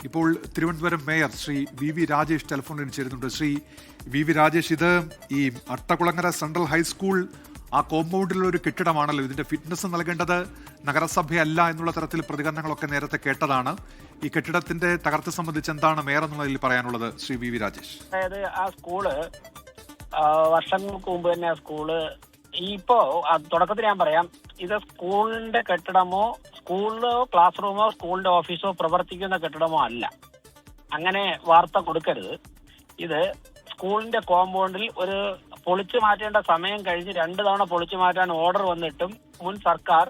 ഇപ്പോൾ Thiruvananthapuram mayor Shri V Rajesh ടെലിഫോണിൽ ചേരുന്നുണ്ട്. ശ്രീ വി രാജേഷ്, ഇത് ഈ അട്ടക്കുളങ്ങര സെൻട്രൽ ഹൈസ്കൂൾ ആ കോമ്പൗണ്ടിലുള്ള ഒരു കെട്ടിടമാണല്ലോ. ഇതിന്റെ ഫിറ്റ്നസ് നൽകേണ്ടത് നഗരസഭയല്ല എന്നുള്ള തരത്തിൽ പ്രതികരണങ്ങളൊക്കെ നേരത്തെ കേട്ടതാണ്. ഈ കെട്ടിടത്തിന്റെ തകർച്ച സംബന്ധിച്ച് എന്താണ് മേയർ എന്നുള്ളതിൽ പറയാനുള്ളത് ശ്രീ വി രാജേഷ്? അതായത് ആ സ്കൂള് വർഷങ്ങൾക്ക് മുമ്പ് തന്നെ ആ സ്കൂള് ഇപ്പോ തുടക്കത്തിൽ ഞാൻ പറയാം, ഇത് സ്കൂളിന്റെ കെട്ടിടമോ സ്കൂളിലോ ക്ലാസ് റൂമോ സ്കൂളിന്റെ ഓഫീസോ പ്രവർത്തിക്കുന്ന കെട്ടിടമോ അല്ല. അങ്ങനെ വാർത്ത കൊടുക്കരുത്. ഇത് സ്കൂളിന്റെ കോമ്പൗണ്ടിൽ ഒരു പൊളിച്ചു മാറ്റേണ്ട സമയം കഴിഞ്ഞ് 2 തവണ പൊളിച്ചു മാറ്റാൻ ഓർഡർ വന്നിട്ടും മുൻ സർക്കാർ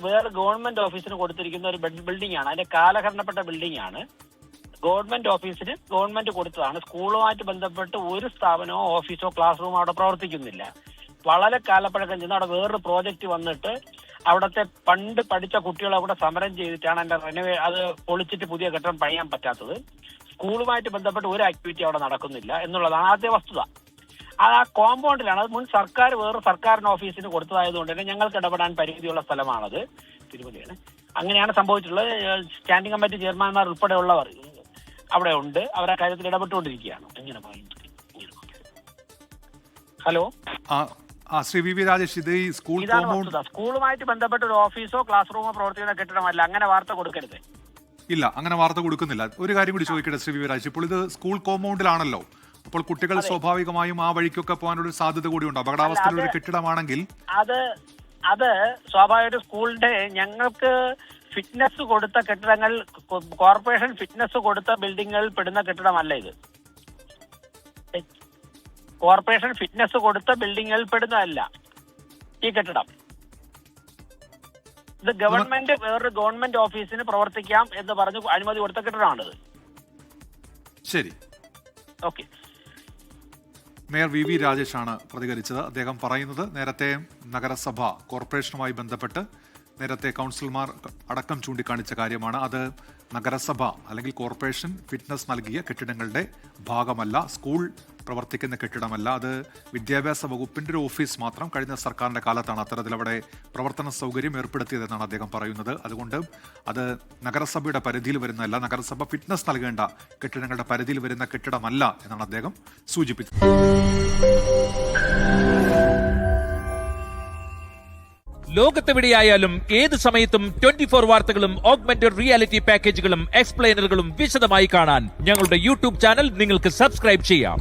വേറെ ഗവൺമെന്റ് ഓഫീസിന് കൊടുത്തിരിക്കുന്ന ഒരു ബിൽഡിംഗ് ആണ്. അതിന്റെ കാലഹരണപ്പെട്ട ബിൽഡിംഗ് ആണ്. ഗവൺമെന്റ് ഓഫീസിന് ഗവൺമെന്റ് കൊടുത്തതാണ്. സ്കൂളുമായിട്ട് ബന്ധപ്പെട്ട് ഒരു സ്ഥാപനമോ ഓഫീസോ ക്ലാസ് റൂമോ അവിടെ പ്രവർത്തിക്കുന്നില്ല. വളരെ കാലപ്പഴക്കം ചെന്ന് അവിടെ വേറൊരു പ്രോജക്റ്റ് വന്നിട്ട് അവിടുത്തെ പണ്ട് പഠിച്ച കുട്ടികളെ കൂടെ സമരം ചെയ്തിട്ടാണ് അത് പൊളിച്ചിട്ട് പുതിയ കെട്ടിടം പണിയാൻ പറ്റാത്തത്. സ്കൂളുമായിട്ട് ബന്ധപ്പെട്ട് ഒരു ആക്ടിവിറ്റി അവിടെ നടക്കുന്നില്ല എന്നുള്ളതാണ് ആദ്യ വസ്തുത. ആ കോമ്പൗണ്ടിലാണ്. അത് മുൻ സർക്കാർ വേറെ സർക്കാരിന്റെ ഓഫീസിന് കൊടുത്തതായതുകൊണ്ട് തന്നെ ഞങ്ങൾക്ക് ഇടപെടാൻ പരിമിതിയുള്ള സ്ഥലമാണത്. തിരുമലയാണ്. അങ്ങനെയാണ് സംഭവിച്ചിട്ടുള്ളത്. സ്റ്റാൻഡിംഗ് കമ്മിറ്റി ചെയർമാൻമാർ ഉൾപ്പെടെയുള്ളവർ അവിടെ ഉണ്ട്. അവർ ആ കാര്യത്തിൽ ഇടപെട്ടുകൊണ്ടിരിക്കുകയാണ്. ഇങ്ങനെ പറയുന്നത്. ഹലോ, ശ്രീ വി രാജേഷ്, ഇത് ഈ സ്കൂൾ സ്കൂളുമായിട്ട് ബന്ധപ്പെട്ട ഒരു ഓഫീസോ ക്ലാസ് റൂമോ പ്രവർത്തിക്കുന്ന കെട്ടിടമല്ല. അങ്ങനെ വാർത്ത കൊടുക്കരുത്. ഇല്ല, അങ്ങനെ വാർത്ത കൊടുക്കുന്നില്ല. ഒരു കാര്യം കൂടി ചോദിക്കട്ടെ ശ്രീ വി രാജേഷ്, ഇപ്പോൾ ഇത് സ്കൂൾ കോമ്പൗണ്ടിലാണല്ലോ. അപ്പോൾ കുട്ടികൾ സ്വാഭാവികമായും ആ വഴിക്കൊക്കെ പോകാനൊരു സാധ്യത കൂടിയുണ്ട്. അപകടാവസ്ഥയിലുള്ള ഒരു കെട്ടിടമാണെങ്കിൽ അത് സ്വാഭാവികമായിട്ട് സ്കൂളിന്റെ ഞങ്ങൾക്ക് ഫിറ്റ്നസ് കൊടുത്ത കെട്ടിടങ്ങൾ, കോർപ്പറേഷൻ ഫിറ്റ്നസ് കൊടുത്ത ബിൽഡിങ്ങുകളിൽ പെടുന്ന കെട്ടിടമല്ല ഇത്. കോർപ്പറേഷൻ ഫിറ്റ്നസ് കൊടുത്ത ബിൽഡിങ്ങുകളിൽ പെടുന്നതല്ല ഈ കെട്ടിടം. ഇത് ഗവൺമെന്റ് വേറൊരു ഗവൺമെന്റ് ഓഫീസിന് പ്രവർത്തിക്കാം എന്ന് പറഞ്ഞ് അനുമതി കൊടുത്ത കെട്ടിടമാണിത്. ശരി, ഓക്കെ. മേയർ വി രാജേഷാണ് പ്രതികരിച്ചത്. അദ്ദേഹം പറയുന്നത് നേരത്തെ നഗരസഭ കോർപ്പറേഷനുമായി ബന്ധപ്പെട്ട് നേരത്തെ കൗൺസിലർമാർ അടക്കം ചൂണ്ടിക്കാണിച്ച കാര്യമാണ്. അത് നഗരസഭ അല്ലെങ്കിൽ കോർപ്പറേഷൻ ഫിറ്റ്നസ് നൽകിയ കെട്ടിടങ്ങളുടെ ഭാഗമല്ല, സ്കൂൾ പ്രവർത്തിക്കുന്ന കെട്ടിടമല്ല. അത് വിദ്യാഭ്യാസ വകുപ്പിന്റെ ഒരു ഓഫീസ് മാത്രം. കഴിഞ്ഞ സർക്കാരിന്റെ കാലത്താണ് അത്തരത്തിൽ അവിടെ പ്രവർത്തന സൗകര്യം ഏർപ്പെടുത്തിയതെന്നാണ് അദ്ദേഹം പറയുന്നത്. അതുകൊണ്ട് അത് നഗരസഭയുടെ പരിധിയിൽ വരുന്നതല്ല, നഗരസഭ ഫിറ്റ്നസ് നൽകേണ്ട കെട്ടിടങ്ങളുടെ പരിധിയിൽ വരുന്ന കെട്ടിടമല്ല എന്നാണ് അദ്ദേഹം സൂചിപ്പിച്ചത്. ലോകത്തെവിടെയായാലും ഏത് സമയത്തും 24 വാർത്തകളും ഓഗ്മെന്റഡ് റിയാലിറ്റി പാക്കേജുകളും എക്സ്പ്ലെയിനറുകളും വിശദമായി കാണാൻ ഞങ്ങളുടെ യൂട്യൂബ് ചാനൽ നിങ്ങൾക്ക് സബ്സ്ക്രൈബ് ചെയ്യാം.